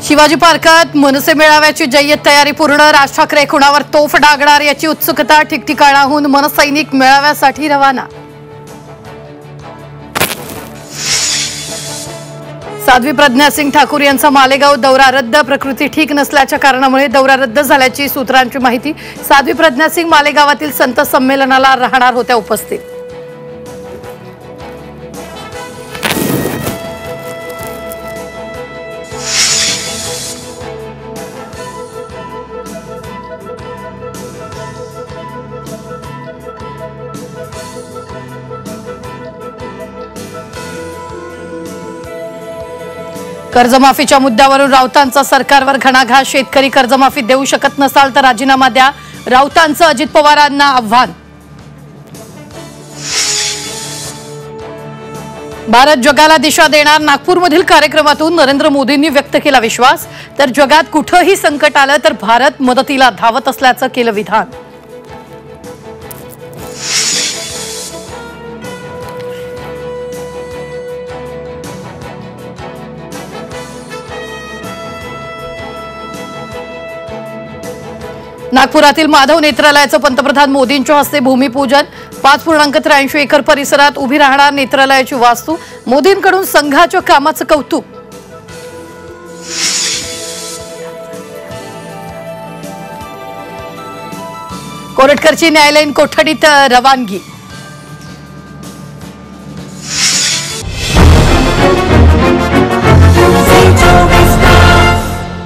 शिवाजी पार्कात मनसे मेळाव्याची जय्यत तयारी पूर्ण। राज ठाकरे कुणावर तोफ डागणार याची उत्सुकता। ठिकठिकाणाहून मनसैनिक मेळाव्यासाठी रवाना। साध्वी प्रज्ञा सिंग ठाकूर यांचा मालेगाव दौरा रद्द। प्रकृती ठीक नसल्याच्या कारणामुळे दौरा रद्द झाल्याची सूत्रांची माहिती। साध्वी प्रज्ञा सिंग मालेगावातील संत संमेलनाला राहणार होत्या उपस्थित। कर्जमाफीच्या मुद्द्यावरून राऊतांचा सरकारवर घणाघात। शेतकरी कर्जमाफी देऊ शकत नसाल तर राजीनामा द्या, राऊतांचं अजित पवारांना आव्हान। भारत जगाला दिशा देणार। नागपूरमधील कार्यक्रमातून नरेंद्र मोदींनी व्यक्त केला विश्वास। तर जगात कुठेही संकट आलं तर भारत मदतीला धावत असल्याचं केलं विधान। नागपुरातील माधव नेत्रालयाचं पंतप्रधान मोदींच्या हस्ते भूमिपूजन। 5.83 एकर परिसरात उभी राहणार नेत्रालयाची वास्तू। मोदींकडून संघाच्या कामाचं कौतुक। कोरटकरची न्यायालयीन कोठडीत रवानगी।